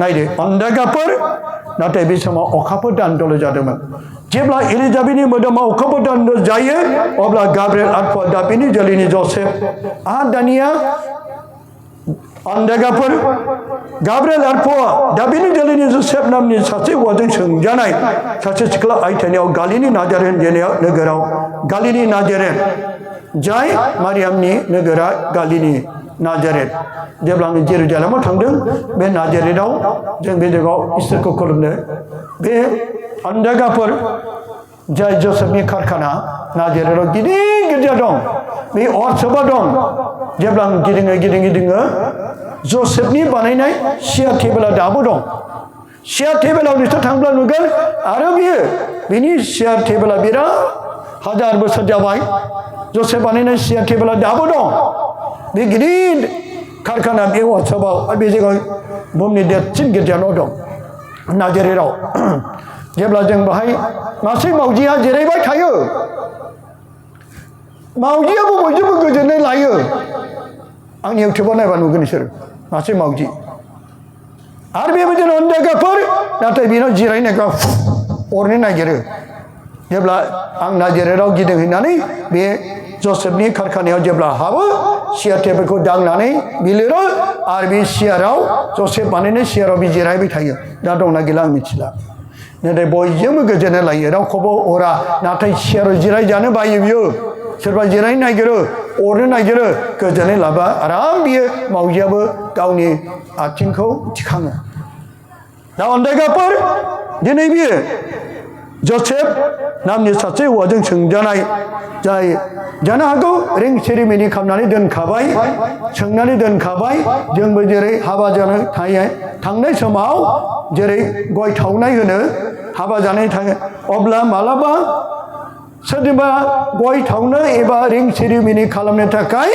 नायदो अन्दागाफोर नाथाय बे समाव अखाफोर दानदल जादोंमोन जेब्ला एलिजाबेथनि मोदोमाव अखाफोर दानदल जायो अब्ला गाब्रिएल आरो दाभिदनि जोलैनि जोसेफ आरो दानिया अन्दागाफोर गाब्रिएल आरो दाभिदनि जोलैनि जोसेफ नामनि सासे हौवाजों सोंजानाय सासे सिख्ला आइथायनायाव गालिलि नाजारेथ नोगोराव गालिलि नाजारेथ जाय मारियामनि नोगोरा गालिलि नाजारेथ जेब्ला आं जेरुजालेमाव थांदों बे नाजारेथाव जों बे जायगायाव इसोरखौ खुलुमनो बे अन्दागाफोर जाय जोसेफनि कारखाना नाजारेथाव गिदिर गिर्जा दं बे अरसोबा दं जेब्ला आं गिदिङो जोसेफनि बानायनाय सियार टेबोला दाबो दं सियार टेबोलाव नोंसोर थांब्ला नुगोन आरो बिनि सियार टेबोला बिराद हाजार बोसोर जाबाय जोसेफ बानायनाय सियार टेबोला दाबो दं बे गिदिर कारखाना बे वाट्सआपआव बे जायगायाव बुहुमनि देरसिन गिर्जा न' दं नाजारेथाव जेब्ला जों बाहाय मासे मावजिया जिरायबाय थायो मावजियाबो बयजोंबो गोजोननाय लायो आंनि इउटुबाव नायबा नुगोन बिसोर मासे मावजि आरो बेबायदिनो अन्दागाफोर नाथाय बेनाव जिरायनायखौ अरनो नागिरो जेब्ला आं नाजारेथाव गिदिंहैनानै बे जोसेफनि कारखानायाव जेब्ला हाबो सियार टेबोलखौ दांनानै बिलिरो आरो बे सियाराव जोसेफ बानायनाय सियाराव बे जिरायबाय थायो दा दंना गैला आं मिथिला नाथाय बयजोंबो गोजोननाय लायो रावखौबो अरा नाथाय सियाराव जिरायजानो बायो बियो सोरबा जिरायनो नागिरो अरनो नागिरो गोजोननाय लाबा आराम बियो मावजियाबो गावनि आथिंखौ थिखाङो दा अन्दागाफोर दिनै बियो जोसेफ नामनि सासे हौवाजों सोंजानाय जाय जानो हागौ रिं सेरिमनि खालामनानै दोनखाबाय सोंनानै दोनखाबाय जोंबो जेरै हाबा जानो थांनाय समाव जेरै गय थावनाय होनो हाबा जानाय थाङो अब्ला मालाबा सोरनिबा गय थावनो एबा रिं सेरिमनि खालामनो थाखाय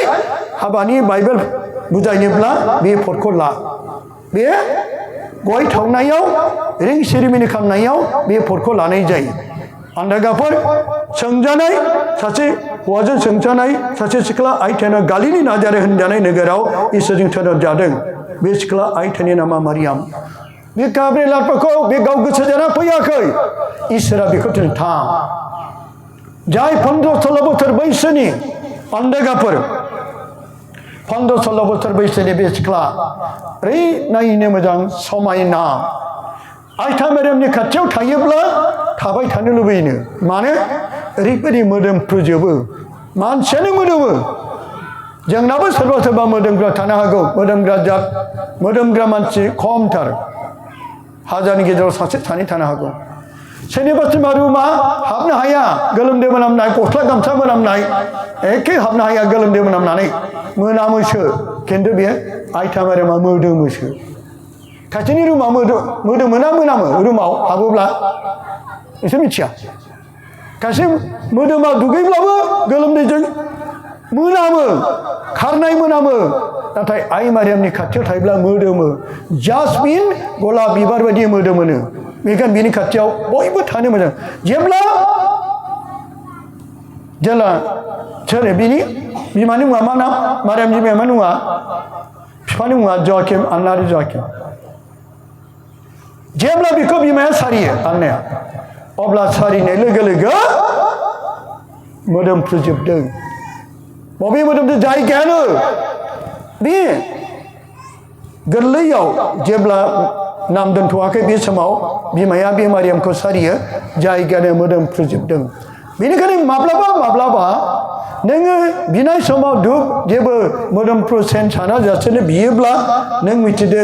हाबानि बाइबेल बुजायनोब्ला बे फटखौ ला बे गय थावनायाव रिं सेरिमनि खालामनायाव बे फटखौ लानाय जायो अन्दागाफोर सोंजानाय सासे हौवाजों सोंजानाय सासे सिख्ला आइथायना गालिलि नाजारेथ होनजानाय नोगोराव इसोरजों थोनहर जादों बे सिख्ला आइथायनि नामा मारियाम बे गाब्रिएल आत्माखौ बे गाव गोसो जाना फैयाखै इसोरा बेखौ थां जाय 15-16 बोसोर बैसोनि अन्दागाफोर 15-16 बोसोर बैसोनि बे सिख्ला ओरै नायनो मोजां समायना आइथा मेरियामनि खाथियाव थायोब्ला थाबाय थानो लुबैयो मानो ओरैबायदि मोदोमफ्रुजोबो मानसियानो मोदोमो जोंनाबो सोरबा सोरबा मोदोमग्रा थानो हागौ मोदोमग्रा जात मोदोमग्रा मानसि खमथार हाजारनि गेजेराव सासे सानै थानो हागौ सोरनिबा सोरबा रुमा हाबनो हाया गोलोमदै मोनामनाय गस्ला गामसा मोनामनाय एखे हाबनो हाया गोलोमदै मोनामनानै मोनामोसो खिन्थु बे आइथा मेरियामा मोदोमोसो खाथिनि रुमा मोदोमोना मोनामो रुमाव हाबोब्ला एसे मिथिया खायसे मोदोमा दुगैब्लाबो गोलोमदैजों मोनामो खारनाय मोनामो नाथाय आइ मारियामनि खाथियाव थायोब्ला मोदोमो जासमिन गलाब बिबार बायदि मोदोमोनो बेखायनो बिनि खाथियाव बयबो थानो मोजां जेब्ला सोर बिनि बिमानि मुङा मा नाम मारियामनि बिमानि मुङा बिफानि मुङा ज'आकिम आन्ना आरो ज'आकिम जेब्ला बिखौ बिमाया सारियो आन्नाया अब्ला सारिनाय लोगो लोगो मोदोमफ्रुजोबदों बबे मोदोमफ्रु जायगायानो बे गोरलैयाव जेब्ला नाम दोनथ'वाखै बे समाव बिमाया बे मारियामखौ सारियो जायगायानो मोदोमफ्रुजोबदों बेनिखायनो माब्लाबा नोङो बिनाय समाव धुप जेबो मोदोमफ्रु सेन साना जासेनो बियोब्ला नों मिथिदो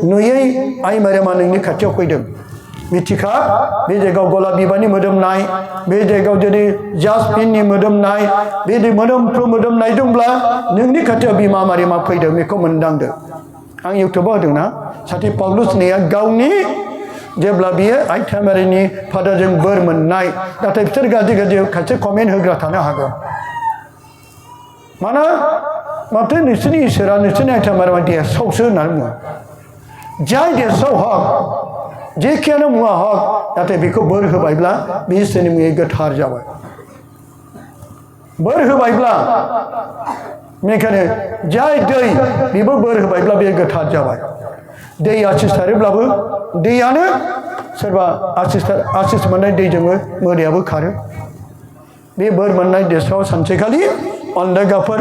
नुयै आइ मारियामा नोंनि खाथियाव फैदों मिथिखा बे जायगायाव गलाब बिबारनि मोदोमनाय बे जायगायाव जुदि जासमिननि मोदोमनाय बे मोदोमफ्रु मोदोमनाय दंब्ला नोंनि खाथियाव बिमा मारियामा फैदों बेखौ मोनदांदो आं इउटुबाव होदोंना साथि पाउलुस होननाया गावनि जेब्ला बियो आइथा मेरिनि फादारजों बोर मोननाय नाथाय बिसोर गाज्रि खायसे कमेन्ट होग्रा थानो हागौ माथो नोंसोरनि इसोरा नोंसोरनि आइथा मेरियामा देरसावसो होननानै बुङो जाय देरसाव हक जेखियानो मुवा हक नाथाय बेखौ बोर होबायब्ला बे इसोरनि मुङै गोथार जाबाय बोर होबायब्ला बेनिखायनो जाय दै बेबो बोर होबायब्ला बे गोथार जाबाय दै आसिस्थारोब्लाबो दैयानो सोरबा आसिस मोननाय दैजोंबो मोदायाबो खारो बे बोर मोननाय देशआव सानसेखालि अन्धगाफोर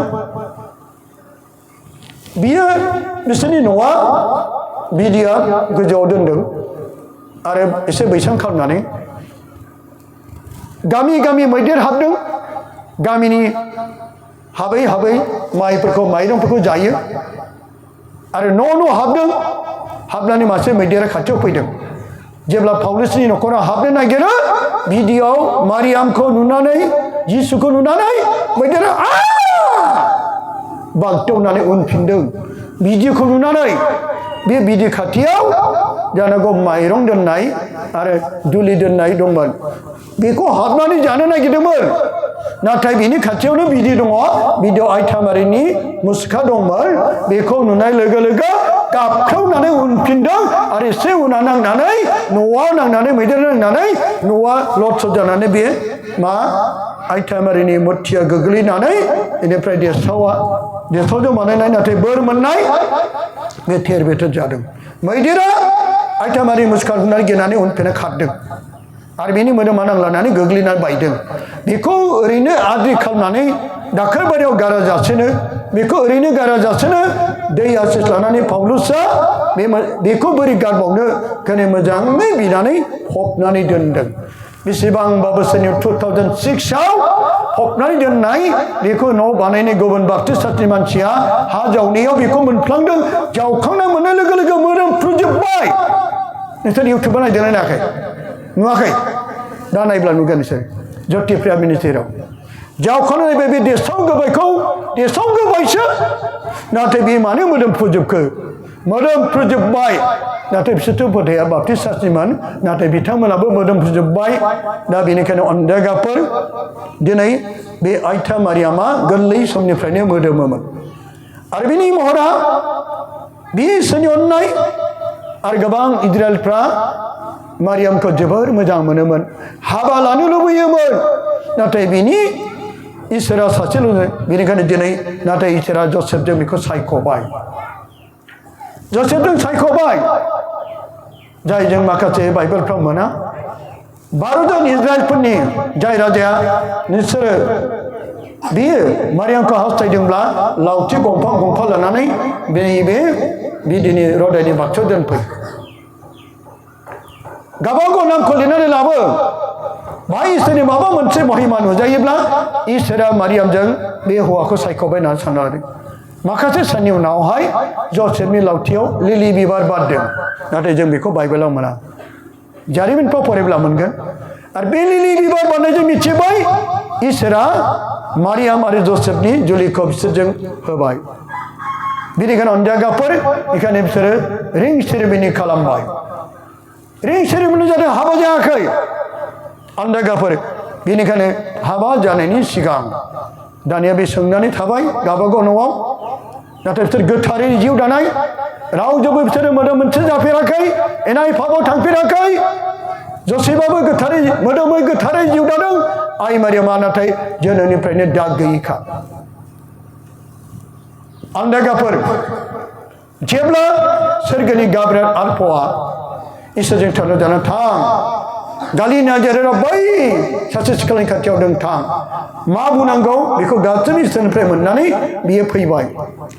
बियो बिसोरनि न'आ बिदिया गोजौआव दोनदों आरो एसे बैसां खालामनानै गामि गामि मैदेर हाबदों गामिनि हाबै हाबै माइफोरखौ माइरंफोरखौ जायो आरो न' हाबदों हाबनानै मासे मैदेरा खाथियाव फैदों जेब्ला पाउलुसनि न'खराव हाबनो नागिरो भिडिअ'आव मारियामखौ नुनानै जिसुखौ नुनानै मैदेरा बागदावनानै उनफिनदों भिडिअ'खौ नुनानै बे भिडिअ खाथियाव जानांगौ माइरं दोननाय आरो दुलि दोननाय दंमोन बेखौ हाबनानै जानो नागिरदोंमोन नाथाय बिनि खाथियावनो भिडिअ दङ भिडिअ आइथामारिनि मुसुखा दंमोन बेखौ नुनाय लोगो लोगो गाबख्रावनानै उनफिनदों आरो एसे उना नांनानै न'आव नांनानै मैदेर नांनानै न'आ लथ्स' जानानै बे मा आइथामारिनि मुर्तिया गोग्लैनानै बेनिफ्राय देसावजों बानायनाय नाथाय बोर मोननाय बे थेर बेथेर जादों मैदेरा आइथामारि मुसुखा नुनानै गिनानै उनफिनना खारदों आरो बेनि मोदोमा नांलानानै गोग्लैनानै बायदों बेखौ ओरैनो आद्रि खालामनानै दाखोर बारियाव गारा जासेनो बेखौ ओरैनो गारा जासेनो दै आसिस लानानै पाउलुसआ बेखौ बोरै गारबावनो ओंखायनो मोजाङै बिनानै फबनानै दोनदों बेसेबांबा बोसोरनि 2006आव फबनानै दोननाय बेखौ न' बानायनाय गुबुन बाप्टिस्ट चार्चनि मानसिया हा जावनायाव बेखौ मोनफ्लांदों जावखांना मोननाय लोगो लोगो मोदोमफ्रुजोब्बाय नोंसोर इउटुबाव नायदोंना नायाखै नुवाखै दा नायब्ला नुगोन नोंसोर ज्योतिप्रिया मिनिस्ट्रियाव जावखांनानै बे देसाव गोबायसो नाथाय बे मानो मोदोमफ्रुजोबखो मोदोमफ्रुजोब्बाय नाथाय बिसोरथ' फोथाया बाप्टिस्ट चार्चनिमोन नाथाय बिथांमोनाबो मोदोमफ्रुजोब्बाय दा बेनिखायनो अन्धगाफोर दिनै बे आइथा मारियामा गोरलै समनिफ्रायनो मोदोमोमोन आरो बिनि महरा बे इसोरनि अननाय आरो गोबां इजराइलफ्रा मारियामखौ जोबोर मोजां मोनोमोन हाबा लानो लुबैयोमोन नाथाय बिनि इसोरा सासेल' बेनिखायनो दिनै नाथाय इसोरा जसेफजों बेखौ सायख'बाय जायजों माखासे बाइबेलफ्राव मोना 12 जन इजराइलफोरनि जाय राजाया नोंसोरो बियो मारियामखौ हास्थायदोंब्ला लावथि गंफा लानानै बे बिदिनि रदायनि बाथौआव दोनफै गावबागाव नामखौ लिरनानै लाबो भाई इसोरनि माबा मोनसे महिमा नुजायोब्ला इसोरा मारियामजों बे हौवाखौ सायख'बाय होननानै सानना लादों माखासे साननि उनावहाय जसेफनि लावथियाव लिलि बिबार बारदों नाथाय जों बेखौ बाइबेलाव मोना जारिमिनफ्राव फरायब्ला मोनगोन आरो बे लिलि बिबार बारनायजों मिथिबाय इसोरा मारियाम आरो जसेफनि जुलिखौ बिसोरजों होबाय बेनिखायनो अन्धगाफोर बेखायनो बिसोरो रिं सेरेमनि खालामबाय रिं सेरेमनि जादों हाबा जायाखै अन्धगाफोर बेनिखायनो हाबा जानायनि सिगां दानिया बे सोंनानै थाबाय गावबागाव न'आव नाथाय बिसोर गोथारै जिउ दानाय रावजोंबो बिसोरो मोदोम मोनसे जाफेराखै एनाय फाबाव थांफेराखै जसेफआबो मोदोमै गोथारै जिउ दादों आइ मारियामा नाथाय जोनोमनिफ्रायनो दाग गैयिखा अन्धगाफोर जेब्ला सोरगोनि गाब्रिएल आल्फाआ इसोरजों थांनो जाना थां गालि नाजारेराव बै सासे सिख्लानि खाथियाव दों थां मा बुंनांगौ बेखौ गासैबो इसोरनिफ्राय मोननानै बियो फैबाय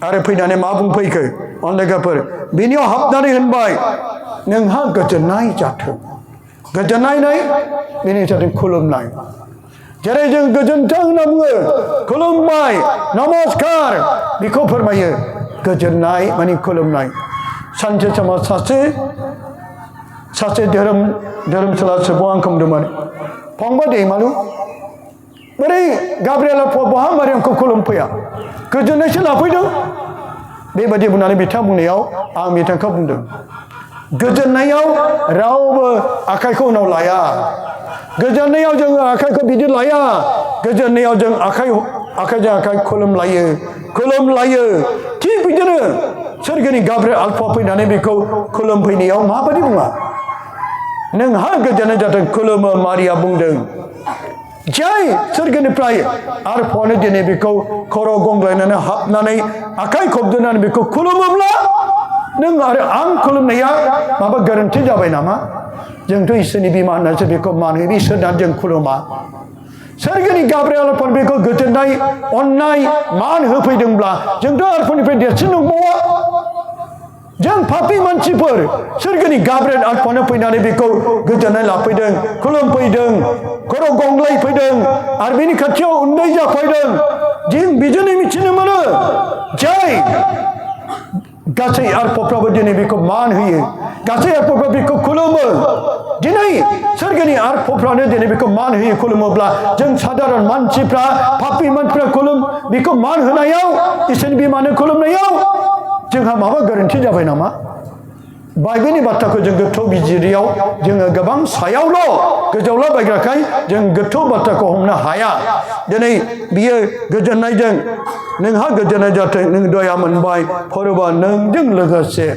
आरो फैनानै मा बुंफैखो अन्धगाफोर बिनियाव हाबनानै होनबाय नोंहा गोजोननाय जाथों गोजोननाय बेनि जाथों खुलुमनाय जेरै जों गोजोन्थों होनना बुङो खुलुमबाय नमस्कार बेखौ फोरमायो गोजोननाय माने खुलुमनाय सानसे समाव सासे धोरोमसाला सुबुं आंखौ बुंदोंमोन फंबाय दैमालु बोरै गाब्रिएल बहा मारियामखौ खुलुमफैया गोजोननायसो लाफैदों बेबायदि बुंनानै बिथां बुंनायाव आं बिथांखौ बुंदों गोजोननायाव रावबो आखाइखौ उनाव लाया गोजोननायाव जोङो आखाइखौ बिदि लाया गोजोननायाव जों आखाइजों आखाइ खुलुमलायो थिग बिदिनो सोरगोनि गाब्रिएल आल्फा फैनानै बेखौ खुलुमफैनायाव माबायदि बुङा नोंहा गोजोननाय जाथों खुलुमो मारिया बुंदों जाय सोरगोनिफ्राय आल्फानो दिनै बेखौ खर' गंग्लायनानै हाबनानै आखाइ खबजोनानै बेखौ खुलुमोब्ला नों आरो आं खुलुमनाया माबा गोरोन्थि जाबाय नामा जोंथ' इसोरनि बिमा होननासो बेखौ मान होयो इसोरना जों खुलुमा सोरगिनि गाब्रिएलफोर बेखौ गोजोननाय अननाय मान होफैदोंब्ला जोंथ' आरफनिफ्राय देरसिन नंबावा जों पापी मानसिफोर सोरगिनि गाब्रिएल आरफनो फैनानै बेखौ गोजोननाय लाफैदों खुलुमफैदों खर' गंग्लायफैदों आरो बेनि खाथियाव उन्दै जाफैदों जों बिजोंनो मिथिनो मोनो जाय गासै आरफफ्राबो दिनै बेखौ मान होयो गासै आरफफ्रा बेखौ खुलुमो दिनै सोरगिनि आरफफ्रानो दिनै बेखौ मान होयो खुलुमोब्ला जों साधारन मानसिफ्रा पापी मानसिफ्रा बेखौ मान होनायाव इसोरनि बिमानो खुलुमनायाव जोंहा माबा गोरोन्थि जाबाय नामा बाइबेलनि बाथ्राखौ जों गोथौ बिजिरियाव जोङो गोबां सायावल' गोजौला बायग्राखाय जों गोथौ बाथ्राखौ हमनो हाया दिनै बियो गोजोननायजों नोंहा गोजोननाय जाथों नों दया मोनबाय फोरबा नोंजों लोगोसे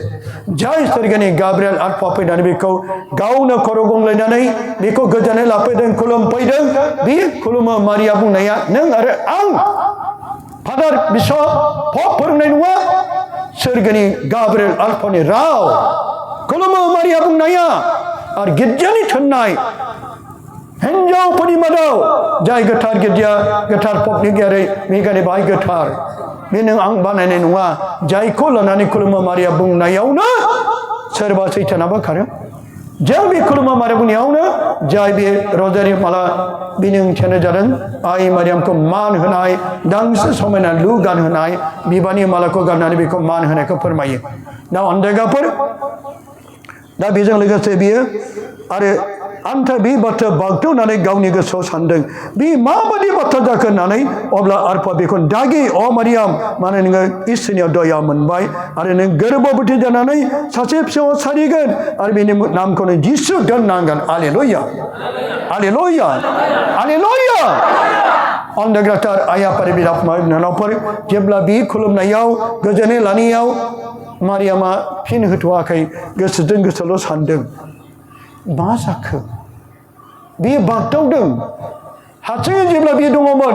जाय सोरगिनि गाब्रिएल आरफा फैनानै बेखौ गावनो खर' गंलायनानै बेखौ गोजोननाय लाफैदों खुलुमफैदों बे खुलुमो मारिया बुंनाया नों आरो आं फादार बिशप पप फोरोंनाय नङा सोरगिनि गाब्रिएल आलफानि राव खुलुमो मारिया बुंनाया आरो गिर्जानि थोननाय हिन्जावफोरनि मादाव जाय गोथार गिर्जा गोथार पपनिगियारि मेगानि बाहाय गोथार बे नों आं बानायनाय नङा जायखौ लानानै खुलुमो मारिया बुंनायावनो सोरबा सैतानाबो खारो जों बे खुलुमो मारिया बुंनायावनो जाय बे रजारि माला बेनि ओंथियानो जादों आइ मारियामखौ मान होनाय गांसे समायना लु गानहोनाय बिबारनि मालाखौ गाननानै बेखौ मान होनायखौ फोरमायो दा अनदेगाफोर दा बेजों लोगोसे बियो आरो आन्था बे बाथ्रा बागदावनानै गावनि गोसोआव सानदों बे माबायदि बाथ्रा जाखो होननानै अब्ला आरफा बेखौ दागि अ मारियाम माने नोङो इसोरनियाव दया मोनबाय आरो नों गोरबोबती जानानै सासे फिसा सारिगोन आरो बेनि नामखौनो जिसु दोननांगोन आलेलुया आलेलुया आलेलुया अन्धग्राटार आयाफोर बिनानावफोर जेब्ला बे खुलुमनायाव गोजोननाय लानायाव मारियामा फिन होथ'वाखै गोसोजों गोसोल' सानदों मा जाखो बे बागदावदों हारसिङै जेब्ला बे दङमोन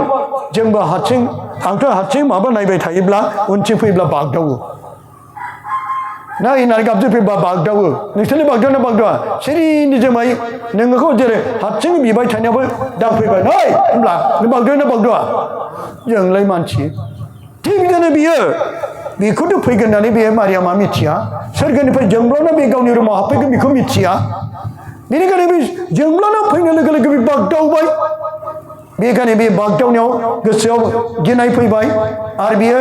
जोंबो हारसिं आंथ' हारसिं माबा नायबाय थायोब्ला उनथिं फैब्ला बागदावो ना इनानै गाबजों फैब्ला बागदावो नोंसोरनि बागदावना बागदावा सिरि निजोमै नोंखौ जेरै हारसिं बिबाय थानायावबो दांफैबाय नै होनब्ला नों बागदावना बागदावा जोंलाय मानसि थिग बिदिनो बियो बेखौथ' फैगोन होननानै बे मारियामा मिथिया सोरगोनिफ्राय जोंब्लानो बे गावनि रुमाव हाबफैगोन बेखौ मिथिया बेनिखायनो बे जोंब्लानो फैनाय लोगो लोगो बे बागदावबाय बेखायनो बे बागदावनायाव गोसोआव गिनाय फैबाय आरो बियो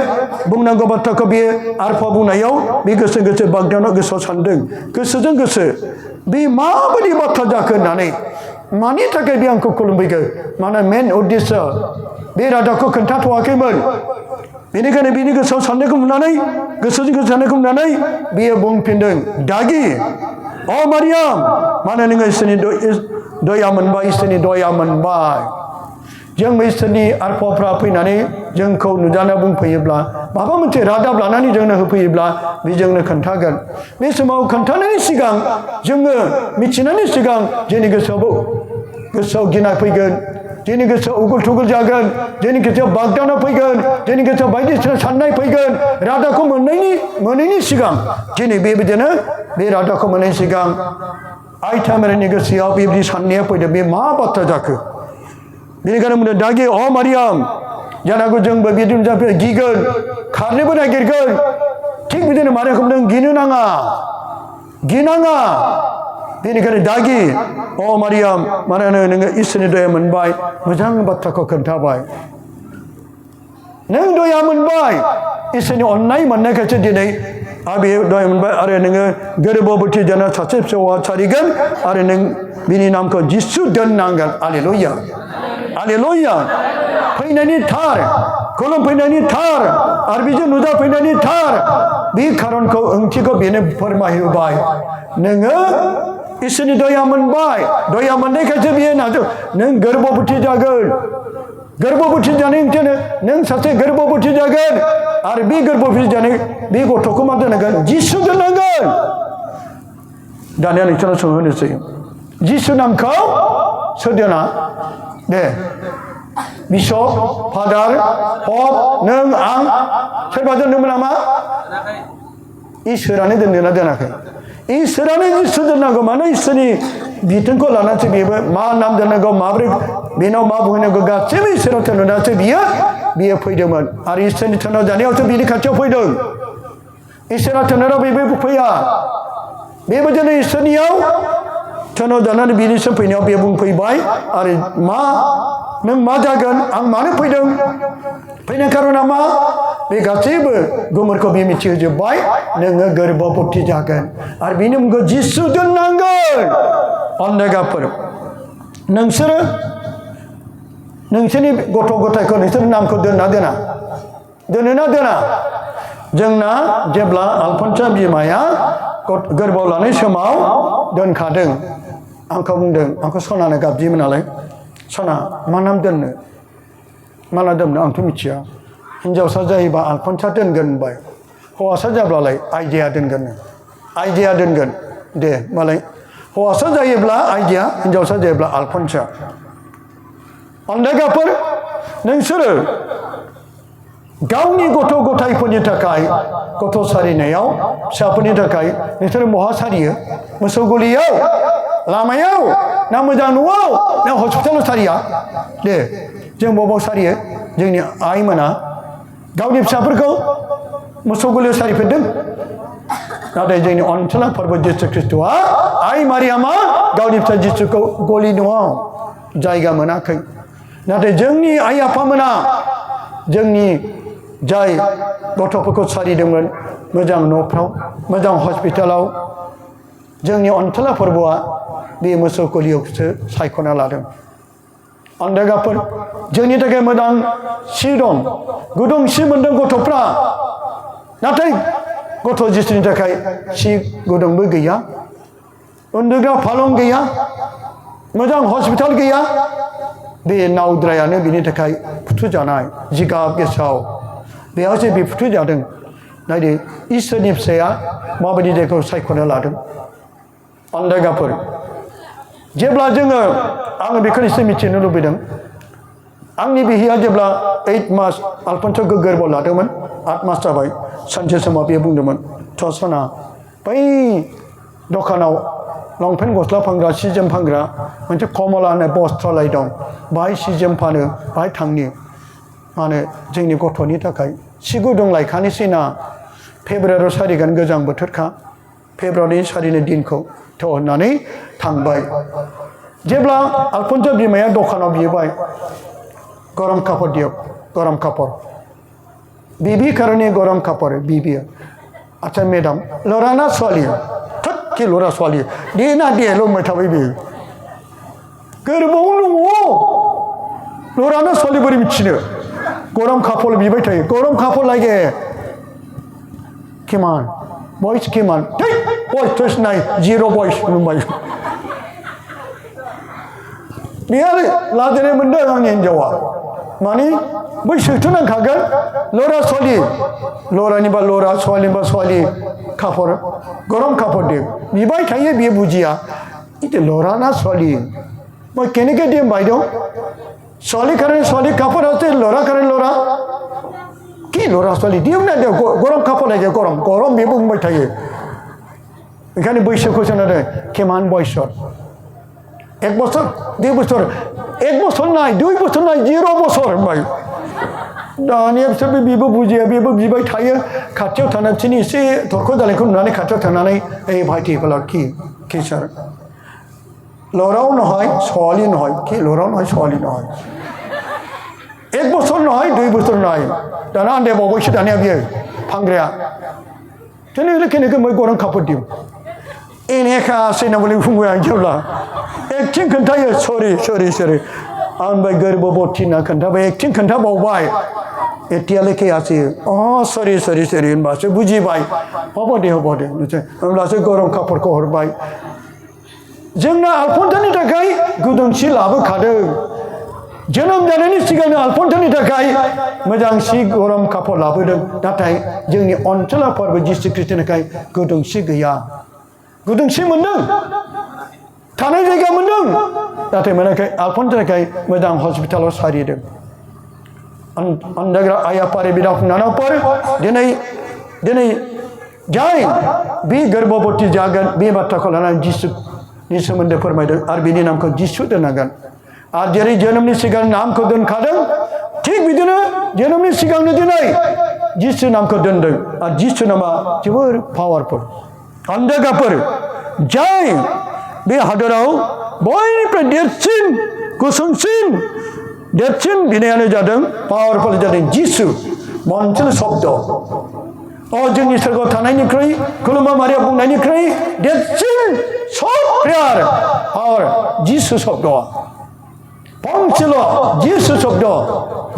बुंनांगौ बाथ्राखौ बियो आरफा बुंनायाव बे गोसो बागदावनायाव गोसोआव सानदों गोसोजों गोसो बे माबायदि बाथ्रा जाखो होननानै मानि थाखाय बे आंखौ खुलुमफैगोन माने मेन उद्देश्य बे रादाखौ खोन्थाथ'वाखैमोन बेनिखायनो बिनि गोसोआव साननायखौ नुनानै गोसोजों गोसो साननायखौ नुनानै बियो बुंफिनदों दागि अ मारियाम मानो नोङो इसोरनि दया मोनबाय इसोरनि दया मोनबाय जों इसोरनि आरफाफ्रा फैनानै जोंखौ नुजाना बुंफैयोब्ला माबा मोनसे रादाब लानानै जोंनो होफैयोब्ला बे जोंनो खोन्थागोन बे समाव खोन्थानायनि सिगां जोङो मिथिनायनि सिगां जोंनि गोसोआव गिनाय फैगोन जोंनि गोसोआव उगुल थुगुल जागोन जोंनि गोसोआव बागदावना फैगोन जोंनि गोसोआव बायदिसिना साननाय फैगोन रादाबखौ मोनैनि सिगां दिनै बेबायदिनो बे रादाबखौ मोननायनि सिगां आइथा मेरिनि गोसोआव बेबायदि साननाया फैदों बे मा बाथ्रा जाखो बेनिखायनो बुंदों दागि अ मारियाम जानांगौ जोंबो बिदिनो जाफै गिगोन खारनोबो नागिरगोन थिग बिदिनो मारियामखौ बुंदों गिनाङा बेनिखायनो दागि अ मारियाम मानोना नोङो इसोरनि दया मोनबाय मोजां बाथ्राखौ खोन्थाबाय नों दया मोनबाय इसोरनि अननाय मोननायखायसो दिनै आरो बे दया मोनबाय आरो नोङो गोरबोबती जाना सासे फिसा सारिगोन आरो नों बिनि नामखौ जिसु दोननांगोन आलेलुया आलेलुया फैनायनि थार खुलुमफैनायनि थार आरो बेजों नुजाफैनायनि थार बे खारनखौ ओंथिखौ बेनो फोरमायहोबाय नोङो इसोरनि दया मोनबाय दया मोननायखायसो बियो नाजों नों गोरबोबती जागोन गोरबोबती जानाय ओंथियानो नों सासे गोरबोबती जागोन आरो बे गोरबोबती जानाय बे गथ'खौ मा दोननांगोन जिसु दोननांगोन दानिया नोंसोरनाव सोंहोनोसै जिसु नामखौ सोर दोना दे बिशप फादार पप नों आं सोरबा दोनदोंमोन नामा इसोरानो दोनदोंना दोनाखै इसोरानो जिसु दोननांगौ मानो इसोरनि बिथोनखौ लानानैसो बेबो मा नाम दोननांगौ माबोरै बेनाव मा बुंनांगौ गासैबो इसोराव थोननासो बियो फैदोंमोन आरो इसोरनि थोनाव जानायावसो बिनि खाथियाव फैदों इसोरा थोनाव बेबो फैया बेबायदिनो इसोरनियाव थोनाव जानानै बिनिसिम फैनायाव बे बुंफैबाय आरो नों मा जागोन आं मानो फैदों फैनाय खारना मा बे गासैबो गोमोरखौ बे मिथिहोजोब्बाय नोङो गोर्बोबती जागोन आरो बिनि मुंखौ जिसु दोननांगोन अन्धगाफोर नोंसोरनि गथ' गथायखौ नोंसोर नामखौ दोनना दोना जोंना जेब्ला आलफन्सा बिमाया गोर्बोआव लानाय समाव दोनखादों आंखौ बुंदों आंखौ सनानो गाबज्रियोमोन नालाय सना मा नाम दोननो आंथ' मिथिया हिन्जावसा जायोबा आलफन्सा दोनगोन होनबाय हौवासा जाब्लालाय आइदिया दोनगोन दे मालाय हौवासा जायोब्ला आइदिया हिन्जावसा जायोब्ला आलफन्सा अन्धगाफोर नोंसोरो गावनि गथ' गथायफोरनि थाखाय गथ' सारिनायाव फिसाफोरनि थाखाय नोंसोरो बहा सारियो मोसौ गलियाव लामायाव ना मोजां न'आव ना हस्पिटालाव सारिया दे जों बबाव सारियो जोंनि आइमोना गावनि फिसाफोरखौ मोसौ गलियाव सारिफेरदों नाथाय जोंनि अनसुला फोरबो जिसु ख्रिस्ट'आ आइ मारियामा गावनि फिसा जिसुखौ गलि न'आव जायगा मोनाखै नाथाय जोंनि आइ आफामोना जोंनि जाय गथ'फोरखौ सारिदोंमोन मोजां न'फ्राव मोजां हस्पिटालाव जोंनि अनसुला फोरबोआ बे मोसौ गलियावसो सायख'ना लादों अन्धगाफोर जोंनि थाखाय मोजां सि दं गुदुं सि मोनदों गथ'फ्रा नाथाय गथ' जिसुनि थाखाय सि गुदुंबो गैया उन्दुग्रा फालं गैया मोजां हस्पिटाल गैया बे नावद्रायानो बिनि थाखाय फुथुजानाय जिगाब गेसाव बेयावसो बे फुथुजादों नायदो इसोरनि फिसाया माबायदि जायगाखौ सायख'ना लादों अन्धगाफोर जेब्ला आङो बेखौ एसे मिथिनो लुबैदों आंनि बिहिया जेब्ला 8 मास आलफन्साखौ गोर्बोआव लादोंमोन 8 मास जाबाय सानसे समाव बियो बुंदोंमोन थ' सना बै दखानाव लंपेन्ट गस्ला फानग्रा सि जोम फानग्रा मोनसे कमला होननाय बस्त्रलाय दं बाहाय सि जोम फानो बाहाय थांनि मानो जोंनि गथ'नि थाखाय सि गुदुं लायखानोसै ना फेब्रुवारियाव सारिगोन गोजां बोथोरखा फेब्रुवारिनि सारिनो दिनखौ थ' होननानै थांबाय जेब्ला आलफन्सा बिमाया दखानाव बिबाय गरम कापड़ दियो गरम कापड़ बीबी करने गरम कापड़ बीबी अच्छा मैडम लड़ा ना स्वाली थक के लड़ा स्वाली दे ना दे लो मैथाबाय बे गोरबोआव दङ लड़ा ना स्वाली बोरै मिथिनो गरम कापड़ बिबाय थायो गरम कापड़ लागे किमान बॉयस किमान बॉयस थोस नाय जीरो बॉयस नुबाय बेयो लाजेनाय मोनदों आंनि हिन्जावा माने बैसोथ' नांखागोन लरा स्वालि लरानिबा लरा स्वालिनिबा स्वालि कापड़ गरम कापड़ दे बिबाय थायो बियो बुजिया इते लरा ना स्वालि मैं केनेके दिम बायद स्वालि करें स्वालि कापड़ आते लरा करें लरा कि लरा स्वालि दिम ना दे गरम कापड़ लागे गरम गरम बेबो बुंबाय थायो ओंखायनो बैसोखौ सोंनानै केमान बयसर 1 বছর 2 বছর 1 বছর নাই 2 বছর নাই 0 বছর ভাই दानिया बिसोरबो बेबो बुजिया बेबो बिबाय थायो खाथियाव थानानै एसे थरख' दालायखौ नुनानै खाथियाव थानानै এই ভাইটিफলা কি স্যার লরাও নহয় ছোৱালী নহয় কি লরাও নহয় ছোৱালী নহয় 1 বছর নহয় 2 বছর নয় দানা আন্দাय बावबायसो दानिया बियो फानग्राया जोंनि लेखेनोखौ मैं गरम कापड़ दिम एनेखा सैनाबोलै बुंबाय आं जेब्ला एक्टिं खोन्थायो सरि आं बाय गोर्बोबती ना खोन्थाबाय एक्टिं खोन्थाबावबाय एतियालेखे आसि सरि होनबासो बुजिबाय हब दे होमब्लासो गरम कापड़खौ हरबाय जोंना आलफन्सानि थाखाय गुदुं सि लाबोखादों जोनोम जानायनि सिगांनो आलफन्सानि थाखाय मोजां सि गरम कापड़ लाबोदों नाथाय जोंनि अनसुला फोरबो जिसु ख्रिस्ट'नि थाखाय गुदुं सि गैया गुदुं सि मोनदों थानाय जायगा मोनदों नाथाय मोनाखै आलफन्सानि थाखाय मोजां हस्पिटालाव सारिदों अन्धग्रा आइ आफा बिदा फंबायफोर दिनै जाय बे गर्भवती जागोन बे बाथ्राखौ लानानै जिसुनि सोमोन्दै फोरमायदों आरो बिनि नामखौ जिसु दोननांगोन आरो जेरै जोनोमनि सिगां नामखौ दोनखादों थिग बिदिनो जोनोमनि सिगांनो दिनै जिसु नामखौ दोनदों आरो जिसु नामा जोबोर पावारफुल अन्धकाफोर जाय बे हादराव बयनिफ्राय देरसिन गुसुंसिन देरसिन बिनायानो जादों पावारफुल जादों जिसु मोनसेल' शब्द जोंनि सोरगोआव थानायनिख्रुइ खुलुमा मारिया बुंनायनिख्रुइ देरसिन सब प्रेयार पावार जिसु शब्दआ फंसेल' जिसु शब्द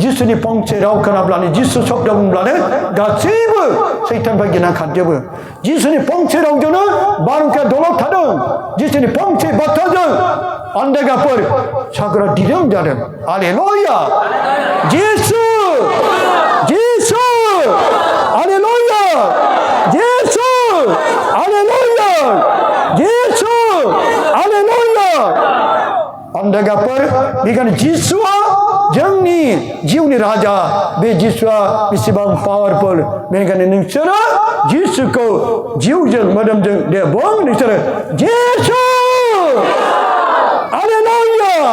जिसुनि फंसे राव खोनाब्लानो जिसु शब्द बुंब्लानो गासैबो सैताननिफ्राय गिना खारजोबो जिसुनि फंसे रावजोंनो बारहुंखाया दलद थादों जिसुनि फंसे बाथ्राजों अन्धकाफोर सागरा दिदोम जादों हालेलुया जिसु जिसु हालेलुया जिसु हालेलुया जिसु हालेलुया अन्धकाफोर बेखायनो जिसुआ जोंनि जिउनि राजा बे जिसुआ बेसेबां पावारफुल बेनिखायनो नोंसोरो जिसुखौ जिउजों मोदोमजों दे बुं नोंसोरो जिसु हालेलुया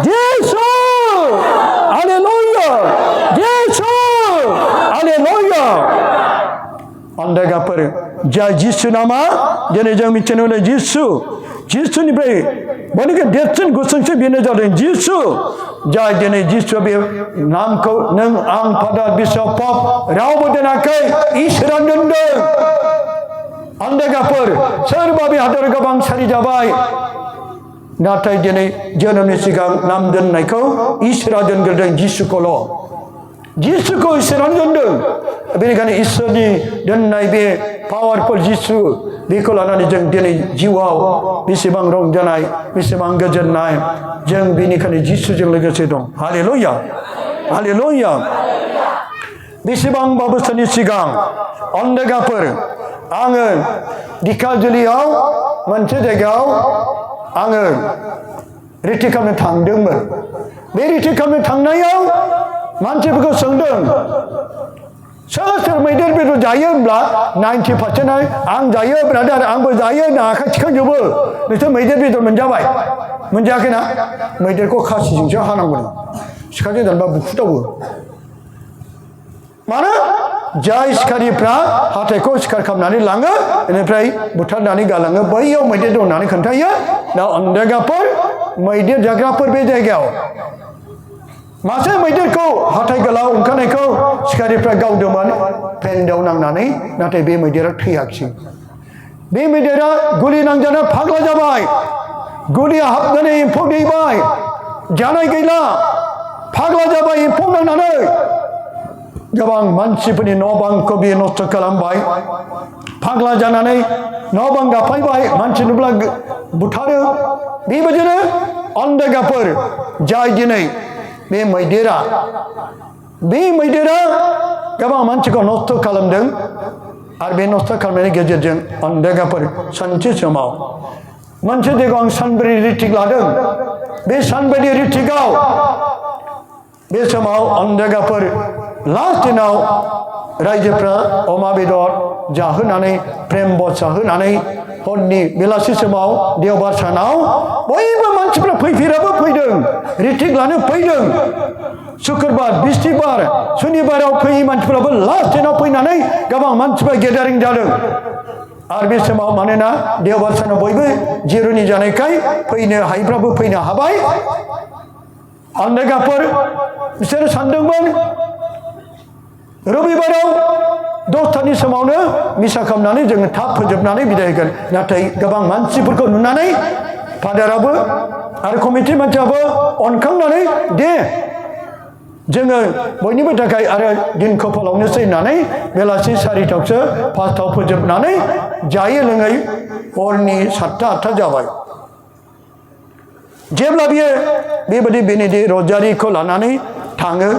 जिसु हालेलुया जिसु हालेलुया अन्धकाफोर जाय जिसु नामा दिनै जों मिथिनो मोनो जिसु जिसुनिफ्राय बयनिख्रुइ देरसिन गुसुंसिन बेनो जादों जिसु जाय दिनै जिसु बे नामखौ नों आं फादार बिशप पप रावबो दोनाखै इसोरा दोनदों अन्धकाफोर सोरबा बे हादराव गोबां सारि जाबाय नाथाय दिनै जोनोमनि सिगां नाम दोननायखौ इसोरा दोनग्रोदों जिसुखौल' जिसुखौ इसोरानो दोनदों बेनिखायनो इसोरनि दोननाय बे पावारफुल जिसु बेखौ लानानै जों दिनै जिउआव बेसेबां रंजानाय बेसेबां गोजोननाय जों बेनिखायनो जिसुजों लोगोसे दं हालेलुया हालेलुया बेसेबांबा बोसोरनि सिगां अन्धकाफोर आङो दिखाजुलियाव मोनसे जायगायाव आङो रिट्रिट खालामनो थांदोंमोन बे रिट्रिट खालामनो थांनायाव मानसिफोरखौ सोंदों सोर सोर मैदेर बेदर जायो होनब्ला 90% आं जायो ब्रादार आंबो जायो होनना आखाइ थिखांजोबो नोंसोर मैदेर बेदर मोनजाबाय मोनजायाखैना मैदेरखौ खासिजोंसो हानांगौ सिखाजों दानबा बुखुदावो मानो जाय सिखारिफ्रा हाथाइखौ सिखार खालामनानै लाङो बेनिफ्राय बुथारनानै गालाङो बैयाव मैदेर दं होननानै खोन्थायो दा अन्धकाफोर मैदेर जाग्राफोर बे जायगायाव मासे मैदेरखौ हाथाइ गोलाव ओंखारनायखौ सिखारिफ्रा गावदोंमोन फेन्दाव नांनानै नाथाय बे मैदेरा थैयाखिसै बे मैदेरा गुलि नांजाना फाग्ला जाबाय गुलिया हाबनानै एम्फौ दैबाय जानाय गैला फाग्ला जाबाय एम्फौ नांनानै गोबां मानसिफोरनि न' बांखौ बियो नस्थ' खालामबाय फाग्ला जानानै न' बां गाफायबाय मानसि नुब्ला बुथारो बेबायदिनो अन्धकाफोर जाय दिनै बे मैदेरा गोबां मानसिखौ नस्थ' खालामदों आरो बे नस्थ' खालामनायनि गेजेरजों अन्धकाफोर सानसे समाव मोनसे जायगायाव आं सानबारि रिट्रिट लादों बे सानबारि रिट्रिटआव बे समाव अन्धकाफोर लास्ट दिनाव रायजोफ्रा अमा बेदर जाहोनानै प्रेम बस जाहोनानै हरनि बेलासि समाव देवबार सानाव बयबो मानसिफ्रा फैफेराबो फैदों रिट्रिट लानो फैदों शुक्रबार बिस्थिबार सुनिबाराव फैयै मानसिफ्राबो लास्ट दिनाव फैनानै गोबां मानसिफ्रा गेदारिं जादों आरो बे समाव मानोना देवबार सानाव बयबो जिर'नि जानायखाय फैनो हायैफ्राबो फैनो हाबाय अन्धकाफोर बिसोरो सानदोंमोन रबिबाराव 10थानि समावनो मिसा खालामनानै जोङो थाब फोजोबनानै बिदाय होगोन नाथाय गोबां मानसिफोरखौ नुनानै फादाराबो आरो कमिटि मानसियाबो अनखांनानै दे जोङो बयनिबो थाखाय आरो दिनखौ फोलावनोसै होननानै बेलासि 4टायावसो 5टायाव फोजोबनानै जायै लोङै हरनि 7टा 8टा जाबाय जेब्ला बियो बेबायदि बेनिदि रजारिखौ लानानै थाङो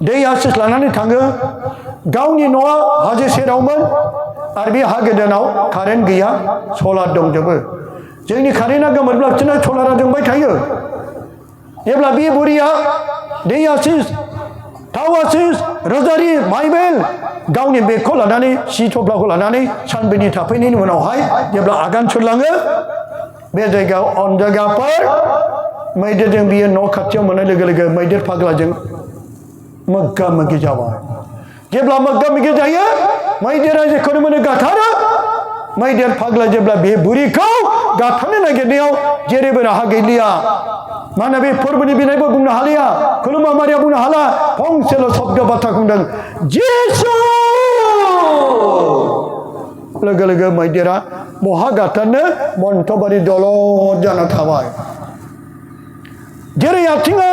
दै आसिस लानानै थाङो गावनि न'आ हाजो सेरावमोन आरो बे हा गोदानाव कारेन्ट गैया सलार दंजोबो जोंनि कारेन्टआ गोमोरब्ला बिदिनो सलारा जोंबाय थायो जेब्ला बे बुरिया दै आसिस थाव आसिस रजारि बाइबेल गावनि बेगखौ लानानै सि थफ्लाखौ लानानै सानब्रैनि थाफैनायनि उनावहाय जेब्ला आगान सुरलाङो बे जायगायाव अन जायगाफोर मैदेरजों बियो न' खाथियाव मोननाय लोगो लोगो मैदेर फाग्लाजों मोगा मोगि जाबाय जेब्ला मोगा मोगि जायो मैदेरा जेखौनो मोनो गाथारो मैदेर फाग्ला जेब्ला बे बुरिखौ गाथारनो नागिरनायाव जेरैबो राहा गैलिया मानो बे फोरबोनि बिनायबो बुंनो हालिया खुलुमा मारिया बुंनो हाला फंसेल' शब्द बाथ्रा बुंदों जिसु लोगो लोगो मैदेरा बहा गाथारनो मन्थबारि दलद जाना थाबाय जेरै आथिङा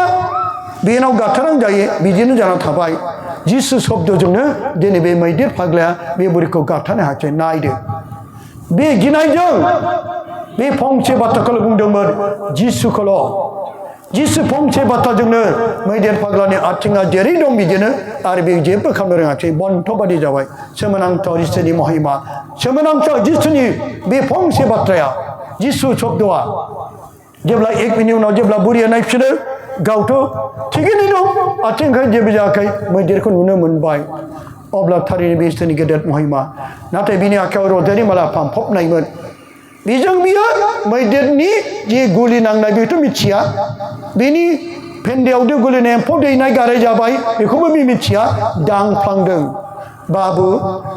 बेनाव गाथारां जायो बिदिनो जाना थाबाय जिसु शब्दजोंनो दिनै बे मैदेर फाग्लाया बे बुरिखौ गाथारनो हायाखै नायदो बे गिनायजों बे फंसे बाथ्राखौल' बुंदोंमोन जिसुखौल' जिसु फंसे बाथ्राजोंनो मैदेर फाग्लानि आथिङा जेरै दं बिदिनो आरो बे जेबो खालामनो रोङाखै बन्थबादि जाबाय सोमोनांथाव जिसुनि महिमा सोमोनांथाव जिसुनि बे फंसे बाथ्राया जिसु शब्दआ जेब्ला एक मिनिट उनाव जेब्ला बुरिया नायफिनो गावथ' थिगैनो दं आथिंखाय जेबो जायाखै मैदेरखौ नुनो मोनबाय अब्ला थारैनो बे इसोरनि गेदेर महिमा नाथाय बिनि आखायाव रजारि माला फानफबनायमोन बेजों बियो मैदेरनि जे गुलि नांनाय बेथ' मिथिया बेनि फेन्दायावदो गुलिनाय एम्फौ दैनाय गाराय जाबाय बेखौबो बे मिथिया दांफ्लांदों बाबु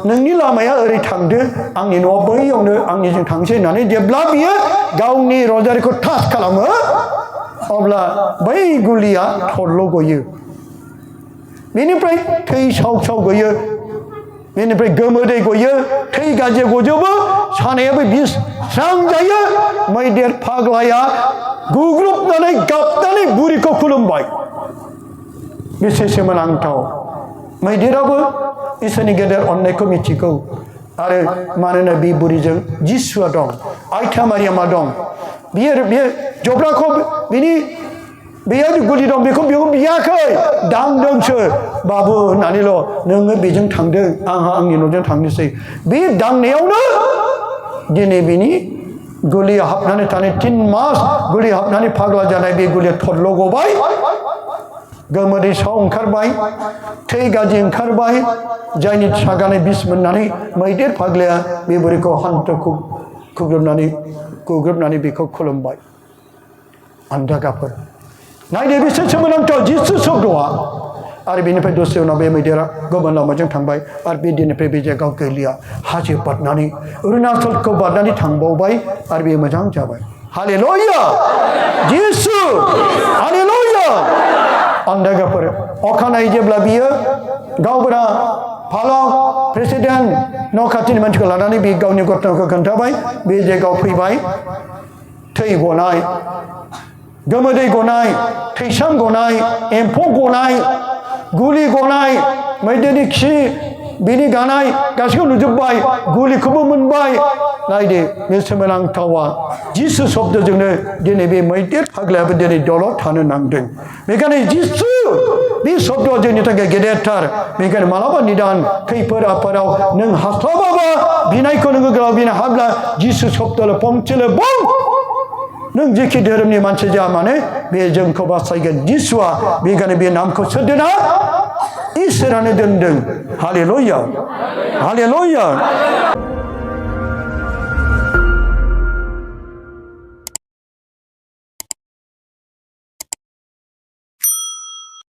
नोंनि लामाया ओरै थांदो आंनि न'आ बैयावनो आंनिजों थांसै होननानै जेब्ला बियो गावनि रजारिखौ टाच खालामो अब्ला बै गुलिया थरल' गयो बेनिफ्राय थै साव साव गयो बेनिफ्राय गोमोदै गयो थै गाज्रि गजोबो सानायाबो बिस स्रां जायो मैदेर फाग्लाया गुग्रुबनानै गाबनानै बुरिखौ खुलुमबाय बेसे सोमोनांथाव मैदेराबो इसोरनि गेदेर अननायखौ मिथिगौ आरो मानोना बे बुरिजों जिसुआ दं आइथा मारियामा दं बियो जब्राखौ बिनि बेयाव गुलि दं बेखौ बियाखै दांदोंसो बाबु होननानैल' नोङो बेजों थांदों आंहा आंनि न'जों थांनोसै बे दांनायावनो दिनै बिनि गुलिया हाबनानै थानाय 3 मास गुलि हाबनानै फाग्ला जानाय बे गुलिया थरल' गबाय गोमोदै साव ओंखारबाय थै गाज्रि ओंखारबाय जायनि सागानाय बिस मोननानै मैदेर फाग्लाया बे बुरिखौ हान्थु खुग्रोबनानै बेखौ खुलुमबाय आन्दागाफोर नायदो बेसे सोमोनांथाव जिसु शब्दआ आरो बेनिफ्राय दसे उनाव बे मैदेरा गुबुन लामाजों थांबाय आरो बे दिननिफ्राय बे जायगायाव गैलिया हाजो बारनानै अरुणाचलखौ बारनानै थांबावबाय आरो बे मोजां जाबाय हालेलुया जिसु हालेलुया आन्दागाफोर अखानायै जेब्ला बियो गावबुरा फालक प्रेसिडेन्ट न' खाथिनि मानसिखौ लानानै बे गावनि घटनाखौ खोन्थाबाय बे जायगायाव फैबाय थै गनाय गोमोदै गनाय थैसाम गनाय एम्फौ गनाय गुलि गनाय मैदेरनि खि बिनि गानाय गासैखौ नुजोब्बाय गुलिखौबो मोनबाय नायदो बे सोमोनांथावा जिसु शब्दजोंनो दिनै बे मैदेर फाग्लायाबो दिनै दलद थानो नांदों बेखायनो जिसु बे शब्दआ जोंनि थाखाय गेदेरथार बेखायनो मालाबा निदान खैफोद आफोदाव नों हास्लाबाबा बिनायखौ नोङो गाव बिनो हाब्ला जिसु शब्दल' फंसेल' बुं नों जेखि धोरोमनि मानसि जा माने बे जोंखौ बासायगोन जिसुआ बेखायनो बे नामखौ सोर दोना इसोरानो दोनदों हालेलुया हालेलुया